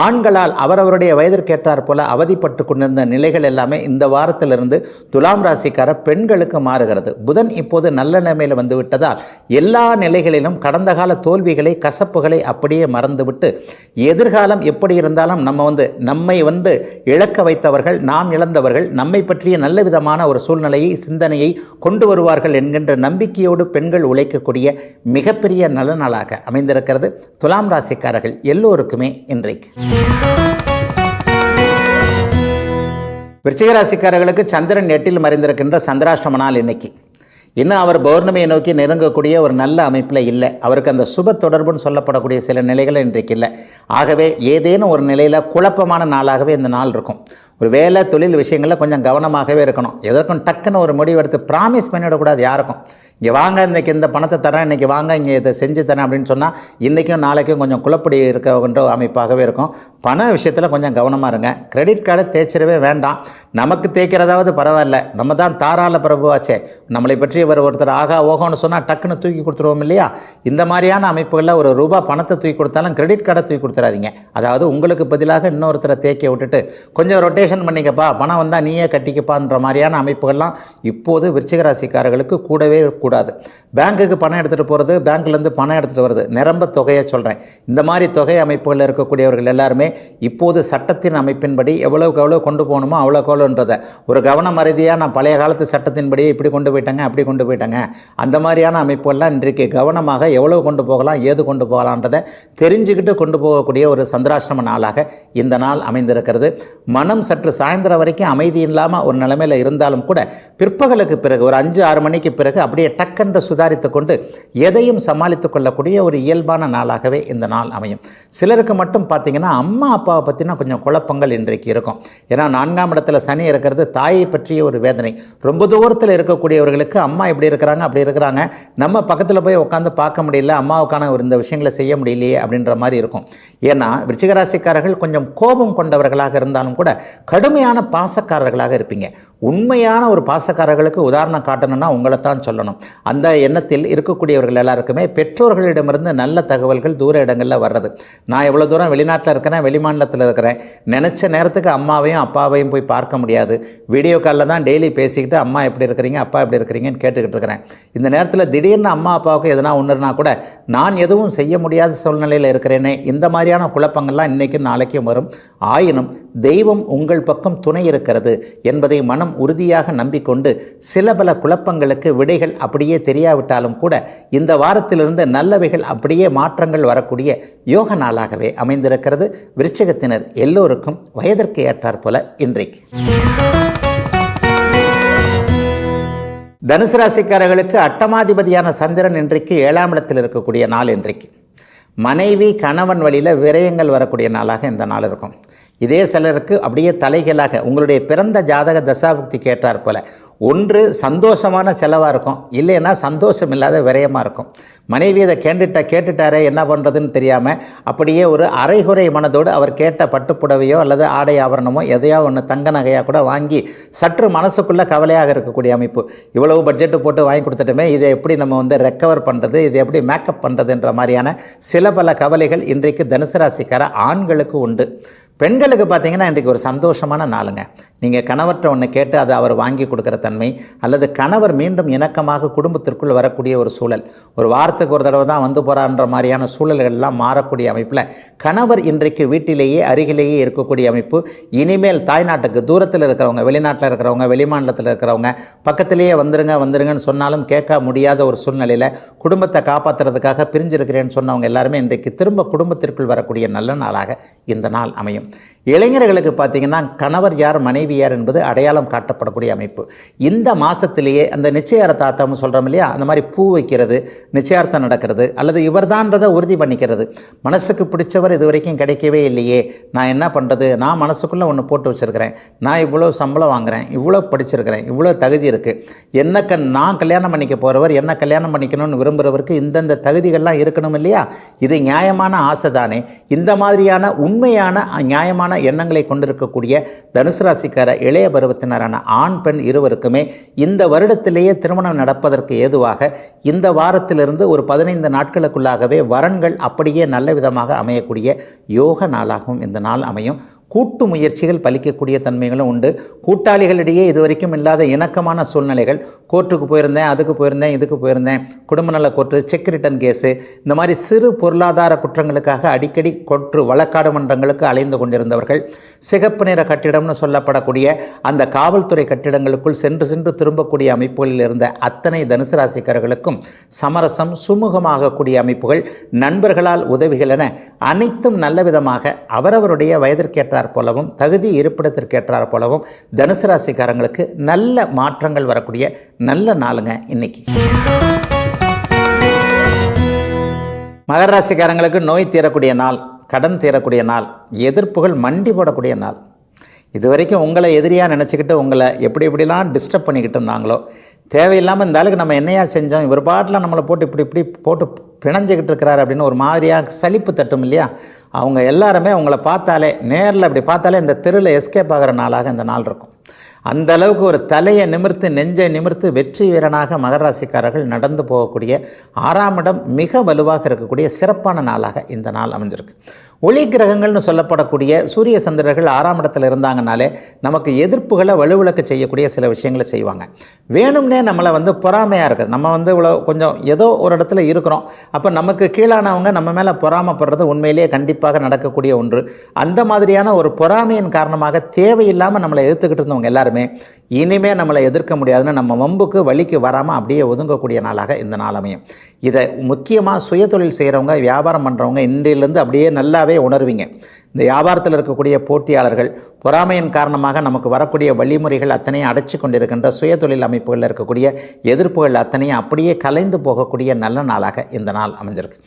ஆண்களால் அவரவருடைய வயதிற்கேற்றார் போல அவதிப்பட்டு கொண்டிருந்த நிலைகள் எல்லாமே இந்த வாரத்திலிருந்து துலாம் ராசிக்கார பெண்களுக்கு மாறுகிறது. புதன் இப்போது நல்ல நிலைமையில் வந்து விட்டதால் எல்லா நிலைகளிலும் கடந்த கால தோல்விகளை, கசப்புகளை அப்படியே மறந்துவிட்டு எதிர்காலம் எப்படி இருந்தாலும் நம்மை இழக்க வைத்தவர்கள், நாம் இழந்தவர்கள், நம்மை பற்றிய நல்ல விதமான ஒரு சூழ்நிலையை, சிந்தனையை கொண்டு வருவார்கள் என்கின்ற நம்பிக்கையோடு பெண்கள் உழைக்கக்கூடிய மிகப்பெரிய நல்ல நாளாக அமைந்திருக்கிறது துலாம் ராசிக்காரர்கள் எல்லோருக்குமே இன்றைக்கு. விருச்சிக ராசிக்காரர்களுக்கு சந்திரன் 8இல் மறைந்திருக்கின்ற சந்திராஷ்டம நாள் இன்னைக்கு. இன்னும் அவர் பௌர்ணமியை நோக்கி நெருங்கக்கூடிய ஒரு நல்ல அமைப்பில் இல்லை. அவருக்கு அந்த சுப தொடர்புன்னு சொல்லப்படக்கூடிய சில நிலைகள் இன்றைக்கு இல்லை. ஆகவே ஏதேனும் ஒரு நிலையில் குழப்பமான நாளாகவே இந்த நாள் இருக்கும். ஒரு வேலை, தொழில் விஷயங்களில் கொஞ்சம் கவனமாகவே இருக்கணும். எதற்கும் டக்குன்னு ஒரு முடிவு எடுத்து ப்ராமிஸ் பண்ணிவிடக்கூடாது யாருக்கும். இங்கே வாங்க, இன்றைக்கி இந்த பணத்தை தரேன், இன்றைக்கி வாங்க, இங்கே இதை செஞ்சு தரேன் அப்படின்னு சொன்னால் இன்றைக்கும் நாளைக்கும் கொஞ்சம் குழப்படி இருக்கின்ற அமைப்பாகவே இருக்கும். பண விஷயத்தில் கொஞ்சம் கவனமாக இருங்க. கிரெடிட் கார்டை தேய்ச்சிடவே வேண்டாம். நமக்கு தேய்க்கிறதாவது பரவாயில்ல, நம்ம தான் தாராள பிரபுவாச்சே. நம்மளை பற்றி ஒருத்தர் ஆகா ஓகோன்னு சொன்னால் டக்குன்னு தூக்கி கொடுத்துருவோம் இல்லையா. இந்த மாதிரியான அமைப்புகளில் ஒரு ரூபா பணத்தை தூக்கி கொடுத்தாலும் கிரெடிட் கார்டை தூக்கி கொடுத்துறாதீங்க. அதாவது உங்களுக்கு பதிலாக இன்னொருத்தரை தேய்க்க விட்டுட்டு கொஞ்சம் ரொட்டேஷன் பண்ணிக்கப்பா, பணம் வந்தால் நீயே கட்டிக்கப்பான்ற மாதிரியான அமைப்புகள்லாம் இப்போது விருச்சிக ராசிக்காரர்களுக்கு கூடவே கூடாது. பேங்க்குக்கு பணம் எடுத்துகிட்டு போகிறது, பேங்க்லேருந்து பணம் எடுத்துகிட்டு வருது, நிரம்ப தொகையை சொல்கிறேன். இந்த மாதிரி தொகை அமைப்புகளில் இருக்கக்கூடியவர்கள் எல்லாருமே இப்போது சட்டத்தின் அமைப்பின்படி எவ்வளோக்கு எவ்வளோ கொண்டு போகணுமோ அவ்வளோக்கு எவ்வளோன்றதை ஒரு கவன மறதியாக நான் பழைய காலத்து சட்டத்தின்படியே இப்படி கொண்டு போயிட்டாங்க, அப்படி கொண்டு போயிட்டாங்க, அந்த மாதிரியான அமைப்புகள்லாம் இன்றைக்கு கவனமாக எவ்வளோ கொண்டு போகலாம், ஏது கொண்டு போகலான்றதை தெரிஞ்சுக்கிட்டு கொண்டு போகக்கூடிய ஒரு சந்திராஷ்டம நாளாக இந்த நாள் அமைந்திருக்கிறது. மனம் சற்று சாயந்தரம் வரைக்கும் அமைதி இல்லாமல் ஒரு நிலைமையில் இருந்தாலும் கூட பிற்பகலுக்கு பிறகு ஒரு 5-6 மணிக்கு பிறகு அப்படியே டக்கென்று சுதாரித்து கொண்டு எதையும் சமாளித்து கொள்ளக்கூடிய ஒரு இயல்பான நாளாகவே இந்த நாள் அமையும். சிலருக்கு மட்டும் பார்த்திங்கன்னா அம்மா அப்பாவை பற்றினா கொஞ்சம் குழப்பங்கள் இன்றைக்கு இருக்கும். ஏன்னா 4ஆம் இடத்துல சனி இருக்கிறது தாயை பற்றிய ஒரு வேதனை. ரொம்ப தூரத்தில் இருக்கக்கூடியவர்களுக்கு அம்மா இப்படி இருக்கிறாங்க அப்படி இருக்கிறாங்க, நம்ம பக்கத்தில் போய் உட்காந்து பார்க்க முடியல, அம்மாவுக்கான ஒரு இந்த விஷயங்களை செய்ய முடியலையே அப்படின்ற மாதிரி இருக்கும். ஏன்னா விருச்சிக ராசிக்காரர்கள் கொஞ்சம் கோபம் கொண்டவர்களாக இருந்தாலும் கூட கடுமையான பாசக்காரர்களாக இருப்பீங்க. உண்மையான ஒரு பாசக்காரர்களுக்கு உதாரணம் காட்டணும்னா உங்களை தான் சொல்லணும். அந்த எண்ணத்தில் இருக்கக்கூடியவர்கள் எல்லாருக்குமே பெற்றோர்களிடமிருந்து நல்ல தகவல்கள் தூர இடங்களில் வர்றது. நான் எவ்வளோ தூரம் வெளிநாட்டில் இருக்கிறேன், வெளிமாநிலத்தில் இருக்கிறேன், நினச்ச நேரத்துக்கு அம்மாவையும் அப்பாவையும் போய் பார்க்க முடியாது. வீடியோ காலில் தான் டெய்லி பேசிக்கிட்டு அம்மா எப்படி இருக்கிறீங்க அப்பா எப்படி இருக்கிறீங்கன்னு கேட்டுக்கிட்டு இருக்கிறேன். இந்த நேரத்தில் திடீர்னு அம்மா அப்பாவுக்கு எதனா ஒன்றுனா கூட நான் எதுவும் செய்ய முடியாத சூழ்நிலையில் இருக்கிறேனே, இந்த மாதிரியான குழப்பங்கள்லாம் இன்றைக்கும் நாளைக்கும் வரும். ஆயினும் தெய்வம் உங்கள் பக்கம் துணை இருக்கிறது என்பதை மனம் உறுதியாக நம்பிக்கொண்டு சில பல குழப்பங்களுக்கு விடைகள் அப்படியே தெரியாவிட்டாலும் கூட இந்த வாரத்திலிருந்து நல்லவைகள் அப்படியே மாற்றங்கள் வரக்கூடிய யோக நாளாகவே அமைந்திருக்கிறது. விருச்சிகத்தினர் எல்லோருக்கும் வயதிற்கு ஏற்றாற் போல இன்றைக்கு. தனுசு ராசிக்காரர்களுக்கு அட்டமாதிபதியான சந்திரன் இன்றைக்கு 7ஆம் இடத்தில் இருக்கக்கூடிய நாள். இன்றைக்கு மனைவி கணவன் வழியில் விரயங்கள் வரக்கூடிய நாளாக இந்த நாள் இருக்கும். இதே சிலருக்கு அப்படியே தலைகளாக உங்களுடைய பிறந்த ஜாதக தசாபுக்திக்கு ஏற்றாற் போல ஒன்று சந்தோஷமான செலவாக இருக்கும், இல்லைன்னா சந்தோஷம் இல்லாத விரயமாக இருக்கும். மனைவி அதை கேட்டுட்டாரே என்ன பண்ணுறதுன்னு தெரியாமல் அப்படியே ஒரு அரைகுறை மனதோடு அவர் கேட்ட பட்டுப்புடவையோ அல்லது ஆடை ஆபரணமோ எதையோ ஒன்று தங்க நகையாக கூட வாங்கி சற்று மனசுக்குள்ளே கவலையாக இருக்கக்கூடிய அமைப்பு. இவ்வளவு பட்ஜெட்டு போட்டு வாங்கி கொடுத்துட்டுமே இதை எப்படி நம்ம ரெக்கவர் பண்ணுறது, இதை எப்படி மேக்கப் பண்ணுறதுன்ற மாதிரியான சில பல கவலைகள் இன்றைக்கு தனுசு ராசிக்கார ஆண்களுக்கு உண்டு. பெண்களுக்கு பார்த்திங்கன்னா இன்றைக்கு ஒரு சந்தோஷமான நாளுங்க. நீங்கள் கணவர்கிட்ட ஒன்று கேட்டு அதை அவர் வாங்கி கொடுக்குற தன்மை, அல்லது கணவர் மீண்டும் இணக்கமாக குடும்பத்திற்குள் வரக்கூடிய ஒரு சூழல், ஒரு வாரத்துக்கு ஒரு தடவை தான் வந்து போகிறான்ற மாதிரியான சூழல்கள்லாம் மாறக்கூடிய அமைப்பில் கணவர் இன்றைக்கு வீட்டிலேயே அருகிலேயே இருக்கக்கூடிய அமைப்பு. இனிமேல் தாய்நாட்டுக்கு தூரத்தில் இருக்கிறவங்க, வெளிநாட்டில் இருக்கிறவங்க, வெளிமாநிலத்தில் இருக்கிறவங்க பக்கத்திலேயே வந்துருங்கன்னு சொன்னாலும் கேட்க முடியாத ஒரு சூழ்நிலையில் குடும்பத்தை காப்பாற்றுறதுக்காக பிரிஞ்சிருக்கிறேன்னு சொன்னவங்க எல்லாருமே இன்றைக்கு திரும்ப குடும்பத்திற்குள் வரக்கூடிய நல்ல நாளாக இந்த நாள் அமையும். இளைஞர்களுக்கு பார்த்திங்கன்னா கணவர் யார் மனைவி யார் என்பது அடையாளம் காட்டப்படக்கூடிய அமைப்பு. இந்த மாதத்திலேயே அந்த நிச்சயார்த்தம் சொல்கிறோம் இல்லையா, அந்த மாதிரி பூ வைக்கிறது, நிச்சயார்த்தம் நடக்கிறது, அல்லது இவர்தான்றதை உறுதி பண்ணிக்கிறது. மனசுக்கு பிடிச்சவர் இது வரைக்கும் கிடைக்கவே இல்லையே, நான் என்ன பண்ணுறது, நான் மனசுக்குள்ளே ஒன்று போட்டு வச்சுருக்கிறேன், நான் இவ்வளோ சம்பளம் வாங்குகிறேன், இவ்வளோ படிச்சிருக்கிறேன், இவ்வளோ தகுதி இருக்குது, நான் கல்யாணம் பண்ணிக்க போகிறவர் என்ன கல்யாணம் பண்ணிக்கணும்னு விரும்புகிறவருக்கு இந்தந்த தகுதிகள்லாம் இருக்கணும் இல்லையா, இது நியாயமான ஆசை தானே. இந்த மாதிரியான உண்மையான நியாயமான எண்ணங்களை கொண்டிருக்கக்கூடிய தனுசு ராசிக்கார இளைய பருவத்தினரான ஆண் பெண் இருவருக்குமே இந்த வருடத்திலேயே திருமணம் நடப்பதற்கு ஏதுவாக இந்த வாரத்திலிருந்து ஒரு 15 நாட்களுக்குள்ளாகவே வரன்கள் அப்படியே நல்ல விதமாக அமையக்கூடிய யோக நாளாகவும் இந்த நாள் அமையும். கூட்டு முயற்சிகள் பலிக்கக்கூடிய தன்மைகளும் உண்டு. கூட்டாளிகளிடையே இதுவரைக்கும் இல்லாத இணக்கமான சூழ்நிலைகள், கோர்ட்டுக்கு போயிருந்தேன், அதுக்கு போயிருந்தேன், இதுக்கு போயிருந்தேன், குடும்ப நல கோர்ட்டு, செக் ரிட்டன் கேஸு, இந்த மாதிரி சிறு பொருளாதார குற்றங்களுக்காக அடிக்கடி கோர்ட்டு வழக்காடு மன்றங்களுக்கு அலைந்து கொண்டிருந்தவர்கள், சிகப்பு நிற கட்டிடம்னு சொல்லப்படக்கூடிய அந்த காவல்துறை கட்டிடங்களுக்குள் சென்று திரும்பக்கூடிய அமைப்புகளில் இருந்த அத்தனை தனுசு ராசிக்காரர்களுக்கும் சமரசம் சுமூகமாகக்கூடிய அமைப்புகள், நண்பர்களால் உதவிகள் என அனைத்தும் நல்ல விதமாக அவரவருடைய வயதிற்கேற்ற போலவும் தகுதி இருப்பிடத்திற்கேற்றார் போலவும் தனுசு ராசிக்காரங்களுக்கு நல்ல மாற்றங்கள் வரக்கூடிய நல்ல நாளுங்க இன்னைக்கு. மகர ராசிக்காரங்களுக்கு நோய் தீரக்கூடிய நாள், கடன் தீரக்கூடிய நாள், எதிர்ப்புகள் மண்டி போடக்கூடிய நாள். இதுவரைக்கும் உங்களை எதிரியாக நினச்சிக்கிட்டு உங்களை எப்படிலாம் டிஸ்டர்ப் பண்ணிக்கிட்டு இருந்தாங்களோ, தேவையில்லாமல் இந்த ஆளுக்கு நம்ம என்னையா செஞ்சோம், இவர் பாட்டில் நம்மளை போட்டு இப்படி போட்டு பிணைஞ்சிக்கிட்டு இருக்கிறாரு அப்படின்னு ஒரு மாதிரியாக சலிப்பு தட்டும் இல்லையா, அவங்க எல்லாருமே உங்களை பார்த்தாலே, நேரில் அப்படி பார்த்தாலே இந்த தெருவில் எஸ்கேப் ஆகிற நாளாக இந்த நாள் இருக்கும். அந்த அளவுக்கு ஒரு தலையை நிமிர்த்து நெஞ்சை நிமிர்த்து வெற்றி வீரனாக மகர ராசிக்காரர்கள் நடந்து போகக்கூடிய 6ஆம் இடம் மிக வலுவாக இருக்கக்கூடிய சிறப்பான நாளாக இந்த நாள் அமைஞ்சிருக்கு. ஒளி கிரகங்கள்னு சொல்லப்படக்கூடிய சூரிய சந்திரர்கள் 6ஆம் இடத்துல இருந்தாங்கனாலே நமக்கு எதிர்ப்புகளை வலுவிளக்க செய்யக்கூடிய சில விஷயங்களை செய்வாங்க. வேணும்னே நம்மளை பொறாமையாக இருக்குது, நம்ம இவ்வளோ கொஞ்சம் ஏதோ ஒரு இடத்துல இருக்கிறோம், அப்போ நமக்கு கீழானவங்க நம்ம மேலே பொறாமப்படுறது உண்மையிலேயே கண்டிப்பாக நடக்கக்கூடிய ஒன்று. அந்த மாதிரியான ஒரு பொறாமையின் காரணமாக தேவையில்லாமல் நம்மளை எதிர்த்துக்கிட்டு இருந்தவங்க எல்லாருமே இனிமேல் நம்மளை எதிர்க்க முடியாதுன்னு நம்ம வம்புக்கு வழிக்கு வராமல் அப்படியே ஒதுங்கக்கூடிய நாளாக இந்த நாள் அமையும். இதை முக்கியமாக சுயதொழில் செய்கிறவங்க, வியாபாரம் பண்ணுறவங்க இன்றையிலேருந்து அப்படியே நல்லாவே உணர்வீங்க. இந்த வியாபாரத்தில் இருக்கக்கூடிய போட்டியாளர்கள் பொறாமையின் காரணமாக நமக்கு வரக்கூடிய வழிமுறைகள் அத்தனையும் அடைச்சி கொண்டிருக்கின்ற சுயதொழில் அமைப்புகளில் இருக்கக்கூடிய எதிர்ப்புகள் அத்தனையும் அப்படியே கலைந்து போகக்கூடிய நல்ல நாளாக இந்த நாள் அமைஞ்சிருக்கு.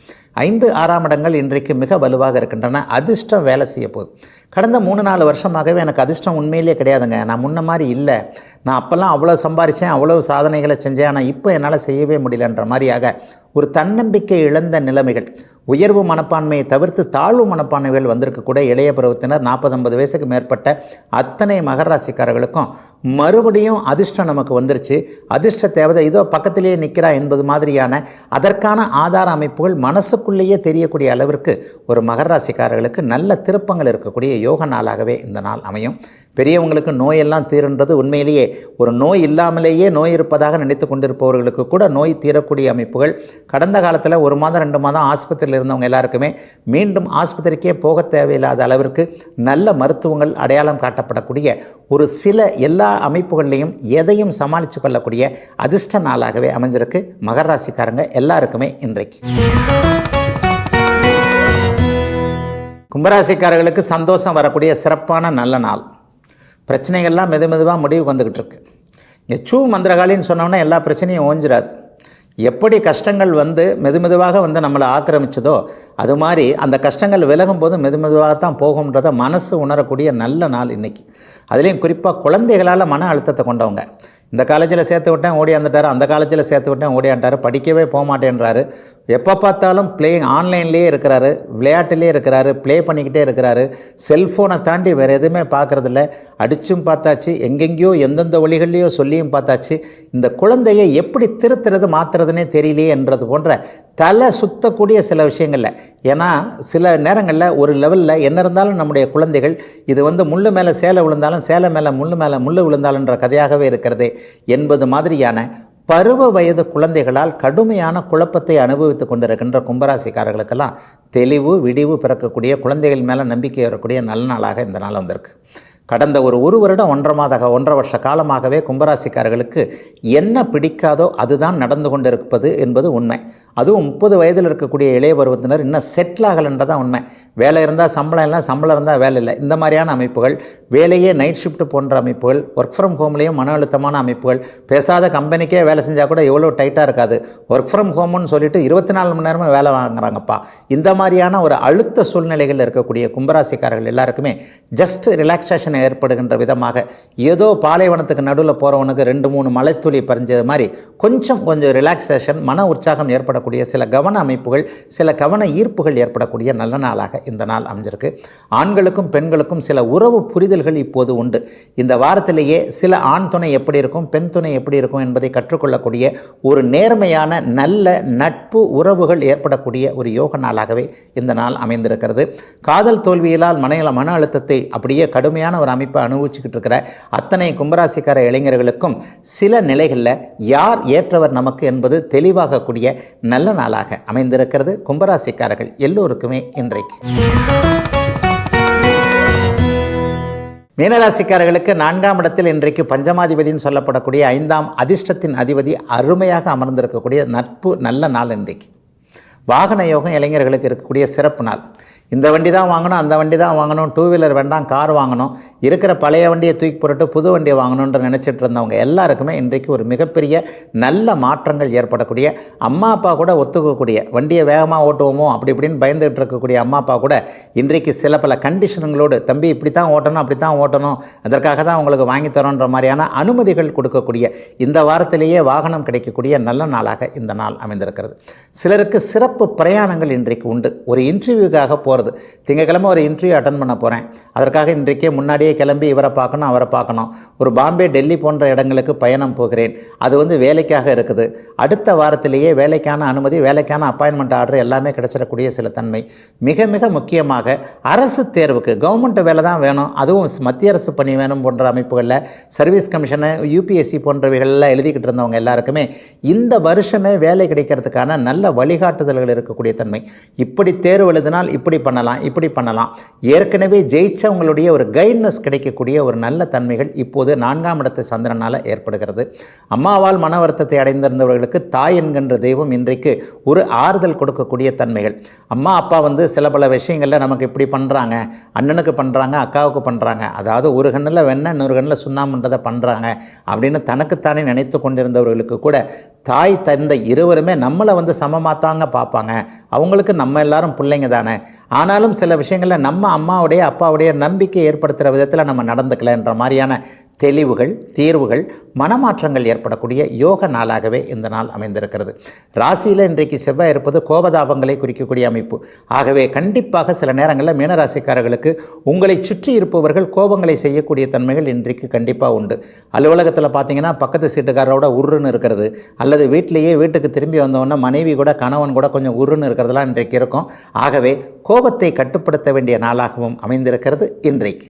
5, 6ஆம் இடங்கள் இன்றைக்கு மிக வலுவாக இருக்கின்றன. அதிர்ஷ்டம் வேலை செய்ய போகுது. கடந்த 3-4 வருஷமாகவே எனக்கு அதிர்ஷ்டம் உண்மையிலே கிடையாதுங்க. நான் முன்ன மாதிரி இல்லை. நான் அப்போல்லாம் அவ்வளோ சம்பாரித்தேன், அவ்வளோ சாதனைகளை செஞ்சேன், ஆனால் இப்போ என்னால் செய்யவே முடியலன்ற மாதிரியாக ஒரு தன்னம்பிக்கை இழந்த நிலைமைகள், உயர்வு மனப்பான்மையை தவிர்த்து தாழ்வு மனப்பான்மைகள் வந்திருக்கக்கூட இளைய பருவத்தினர் 40-50 வயசுக்கு மேற்பட்ட அத்தனை மகர ராசிக்காரர்களுக்கும் மறுபடியும் அதிர்ஷ்டம் நமக்கு வந்துருச்சு. அதிர்ஷ்ட தேவதை இதோ பக்கத்திலேயே நிற்கிறா என்பது மாதிரியான அதற்கான ஆதார அமைப்புகள் மனசுக்குள்ளேயே தெரியக்கூடிய அளவிற்கு ஒரு மகர ராசிக்காரர்களுக்கு நல்ல திருப்பங்கள் இருக்கக்கூடிய யோக நாளாகவே இந்த நாள் அமையும். பெரியவங்களுக்கு நோயெல்லாம் தீருன்றது உண்மையிலேயே ஒரு நோய் இல்லாமலேயே நோய் இருப்பதாக நினைத்து கொண்டிருப்பவர்களுக்கு கூட நோய் தீரக்கூடிய அமைப்புகள் கடந்த காலத்தில் 1 மாதம் 2 மாதம் ஆஸ்பத்திரியில் இருந்தவங்க எல்லாருக்குமே மீண்டும் ஆஸ்பத்திரிக்கே போக தேவையில்லாத அளவிற்கு நல்ல மருத்துவங்கள் அடையாளம் காட்டப்படக்கூடிய ஒரு சில எல்லா அமைப்புகள்லையும் எதையும் சமாளித்து கொள்ளக்கூடிய அதிர்ஷ்ட நாளாகவே அமைஞ்சிருக்கு மகர ராசிக்காரங்க எல்லாருக்குமே இன்றைக்கு. கும்பராசிக்காரர்களுக்கு சந்தோஷம் வரக்கூடிய சிறப்பான நல்ல நாள். பிரச்சனைகள்லாம் மெதுவாக முடிவுக்கு வந்துக்கிட்டு இருக்கு. இங்கே மந்திரகாலின்னு சொன்னோன்னா எல்லா பிரச்சனையும் ஓஞ்சிடாது. எப்படி கஷ்டங்கள் வந்து மெதுவாக வந்து நம்மளை ஆக்கிரமிச்சதோ அது மாதிரி அந்த கஷ்டங்கள் விலகும் போது மெதுவாக தான் போகும்ன்றதை மனசு உணரக்கூடிய நல்ல நாள் இன்றைக்கி. அதுலேயும் குறிப்பாக குழந்தைகளால் மன அழுத்தத்தை கொண்டவங்க, இந்த காலேஜில் சேர்த்து விட்டேன் ஓடியாந்துட்டார், அந்த காலேஜில் சேர்த்து விட்டேன் ஓடியாண்டார், படிக்கவே போக மாட்டேன்றாரு, எப்போ பார்த்தாலும் ஆன்லைன்லேயே இருக்கிறாரு, விளையாட்டுலேயே இருக்கிறாரு, ப்ளே பண்ணிக்கிட்டே இருக்கிறாரு, செல்ஃபோனை தாண்டி வேறு எதுவுமே பார்க்குறதில்ல, அடித்தும் பார்த்தாச்சு, எங்கெங்கேயோ எந்தெந்த வழிகள்லையோ சொல்லியும் பார்த்தாச்சு, இந்த குழந்தையை எப்படி திருத்துறது மாற்றுறதுனே தெரியலையே என்றது போன்ற தலை சுத்தக்கூடிய சில விஷயங்களில். ஏன்னா சில நேரங்களில் ஒரு லெவலில் என்ன இருந்தாலும் நம்முடைய குழந்தைகள் இது வந்து முள்ளு மேலே சேலை விழுந்தாலும் சேலை மேலே முள்ளு விழுந்தாலுன்ற கதையாகவே இருக்கிறது என்பது மாதிரியான பருவ வயது குழந்தைகளால் கடுமையான குழப்பத்தை அனுபவித்து கொண்டிருக்கின்ற கும்பராசிக்காரர்களுக்கெல்லாம் தெளிவு விடிவு பிறக்கக்கூடிய குழந்தைகள் மேலே நம்பிக்கை வரக்கூடிய நல்ல நாளாக இந்த நாள் வந்திருக்கு. கடந்த ஒரு வருடம் 1.5 வருஷ காலமாகவே கும்பராசிக்காரர்களுக்கு என்ன பிடிக்காதோ அதுதான் நடந்து கொண்டு இருப்பது என்பது உண்மை. அதுவும் 30 வயதில் இருக்கக்கூடிய இளைய பருவத்தினர் இன்னும் செட்டில் ஆகலைன்றதான் உண்மை. வேலை இருந்தால் சம்பளம் இல்லை, சம்பளம் இருந்தால் வேலை இல்லை, இந்த மாதிரியான அமைப்புகள், வேலையே நைட் ஷிஃப்ட் போன்ற அமைப்புகள், ஒர்க் ஃப்ரம் ஹோம்லேயும் மன அழுத்தமான அமைப்புகள், பேசாத கம்பெனிக்கே வேலை செஞ்சால் கூட எவ்வளோ டைட்டாக இருக்காது, ஒர்க் ஃப்ரம் ஹோம்னு சொல்லிட்டு 24 மணி நேரமும் வேலை வாங்குறாங்கப்பா, இந்த மாதிரியான ஒரு அழுத்த சூழ்நிலைகள் இருக்கக்கூடிய கும்பராசிக்காரர்கள் எல்லாருக்குமே ஜஸ்ட் ரிலாக்ஸேஷன் ஏற்படுகின்ற விதமாக ஏதோ பாலைவனத்துக்கு நடுவில் போகிறவனுக்கு 2-3 மலைத்துளி பறிஞ்சது மாதிரி கொஞ்சம் ரிலாக்ஸேஷன், மன உற்சாகம் ஏற்படக்கூடிய சில கவன அமைப்புகள், சில கவன ஈர்ப்புகள் ஏற்படக்கூடிய நல்ல நாளாக இந்த நாள் அமைஞ்சிருக்கு. ஆண்களுக்கும் பெண்களுக்கும் சில உறவு புரிதல்கள் இப்போது உண்டு. இந்த வாரத்திலேயே சில ஆண் துணை எப்படி இருக்கும், பெண் துணை எப்படி இருக்கும் என்பதை கற்றுக்கொள்ளக்கூடிய ஒரு நேர்மையான நல்ல நட்பு உறவுகள் ஏற்படக்கூடிய ஒரு யோக நாளாகவே இந்த நாள் அமைந்திருக்கிறது. காதல் தோல்வியினால் மன அழுத்தத்தை அப்படியே கடுமையான ஒரு அமைப்பை அனுபவிச்சுக்கிட்டு இருக்கிற அத்தனை கும்பராசிக்கார இளைஞர்களுக்கும் சில நிலைகளில் யார் ஏற்றவர் நமக்கு என்பது தெளிவாகக்கூடிய நல்ல நாளாக அமைந்திருக்கிறது கும்பராசிக்காரர்கள் எல்லோருக்குமே இன்றைக்கு. மீனராசிக்காரர்களுக்கு 4ஆம் இடத்தில் இன்றைக்கு பஞ்சமாதிபதினு சொல்லப்படக்கூடிய 5ஆம் அதிர்ஷ்டத்தின் அதிபதி அருமையாக அமர்ந்திருக்கக்கூடிய நட்பு நல்ல நாள் இன்றைக்கு. வாகன யோகம் இளைஞர்களுக்கு இருக்கக்கூடிய சிறப்பு நாள். இந்த வண்டி தான் வாங்கணும், அந்த வண்டி தான் வாங்கணும், 2 வீலர் வேண்டாம், கார் வாங்கணும், இருக்கிற பழைய வண்டியை தூக்கி போட்டு புது வண்டியை வாங்கணுன்ற நினச்சிட்டு இருந்தவங்க எல்லாருக்குமே இன்றைக்கு ஒரு மிகப்பெரிய நல்ல மாற்றங்கள் ஏற்படக்கூடிய, அம்மா அப்பா கூட ஒத்துக்கக்கூடிய, வண்டியை வேகமாக ஓட்டுவோமோ அப்படி இப்படின்னு பயந்துகிட்டு இருக்கக்கூடிய அம்மா அப்பா கூட இன்றைக்கு சில பல கண்டிஷன்களோடு தம்பி இப்படி தான் ஓட்டணும், அப்படி தான் ஓட்டணும், அதற்காக தான் உங்களுக்கு வாங்கி தரோன்ற மாதிரியான அனுமதிகள் கொடுக்கக்கூடிய இந்த வாரத்திலேயே வாகனம் கிடைக்கக்கூடிய நல்ல நாளாக இந்த நாள் அமைந்திருக்கிறது. சிலருக்கு சிறப்பு பிரயாணங்கள் இன்றைக்கு உண்டு. ஒரு இன்டர்வியூக்காக போகிறது, திங்கக்கிழமை ஒரு இன்டர்வியூ அட்டன் பண்ண போகிறேன், அதற்காக இன்றைக்கே முன்னாடியே கிளம்பி இவரை பார்க்கணும் அவரை பார்க்கணும், ஒரு பாம்பே டெல்லி போன்ற இடங்களுக்கு பயணம் போகிறேன், அது வேலைக்காக இருக்குது, அடுத்த வாரத்திலேயே வேலைக்கான அனுமதி, வேலைக்கான அப்பாயின்மெண்ட் ஆர்டர் எல்லாமே கிடைச்சிடக்கூடிய சில தன்மை. மிக மிக முக்கியமாக அரசு தேர்வுக்கு கவர்மெண்ட் வேலை தான் வேணும், அதுவும் மத்திய அரசு பணி வேணும் போன்ற அமைப்புகளில் சர்வீஸ் கமிஷனை UPSC போன்றவைகளெல்லாம் எழுதிக்கிட்டு இருந்தவங்க எல்லாருக்குமே இந்த வருஷமே வேலை கிடைக்கிறதுக்கான நல்ல வழிகாட்டுதல்கள் இருக்கக்கூடிய தன்மை. இப்படி தேர்வு எழுதினால் இப்படி பண்ணலாம், இப்படி பண்ணலாம். ஏற்கனவே ஜெயிச்சவங்களுடைய ஒரு கைட்னஸ் கிடைக்கக்கூடிய ஒரு நல்ல தன்மைகள் இப்போது 4ஆம் இடத்து சந்திரனால் ஏற்படுகிறது. அம்மாவால் மன வருத்தத்தை அடைந்திருந்தவர்களுக்கு தாய் என்கின்ற தெய்வம் இன்றைக்கு ஒரு ஆறுதல் கொடுக்கக்கூடிய தன்மைகள். அம்மா அப்பா சில பல விஷயங்களில் நமக்கு இப்படி பண்ணுறாங்க, அண்ணனுக்கு பண்ணுறாங்க, அக்காவுக்கு பண்ணுறாங்க, அதாவது ஒரு கண்ணில் வெண்ணெய் இன்னொரு கண்ணில் சுண்ணாம்புன்றதை பண்ணுறாங்க அப்படின்னு தனக்குத்தானே நினைத்து கொண்டிருந்தவர்களுக்கு கூட தாய் தந்தை இருவருமே நம்மளை சமமாக தாங்க பார்ப்பாங்க. அவங்களுக்கு நம்ம எல்லாரும் பிள்ளைங்க தானே. ஆனாலும் சில விஷயங்களில் நம்ம அம்மாவுடைய அப்பாவுடைய நம்பிக்கை ஏற்படுத்துகிற விதத்தில் நம்ம நடந்துக்கலன்ற மாதிரியான தெளிவுகள், தீர்வுகள், மனமாற்றங்கள் ஏற்படக்கூடிய யோக நாளாகவே இந்த நாள் அமைந்திருக்கிறது. ராசியில் இன்றைக்கு செவ்வாய் இருப்பது கோபதாபங்களை குறிக்கக்கூடிய அமைப்பு. ஆகவே கண்டிப்பாக சில நேரங்களில் மீனராசிக்காரர்களுக்கு உங்களை சுற்றி இருப்பவர்கள் கோபங்களை செய்யக்கூடிய தன்மைகள் இன்றைக்கு கண்டிப்பாக உண்டு. அலுவலகத்தில் பார்த்தீங்கன்னா பக்கத்து சீட்டுக்காரரோட உருன்னு இருக்கிறது, அல்லது வீட்டுக்கு திரும்பி வந்தோன்னா மனைவி கூட கணவன் கூட கொஞ்சம் உருன்னு இருக்கிறதுலாம் இன்றைக்கு இருக்கும். ஆகவே கோபத்தை கட்டுப்படுத்த வேண்டிய நாளாகவும் அமைந்திருக்கிறது இன்றைக்கு.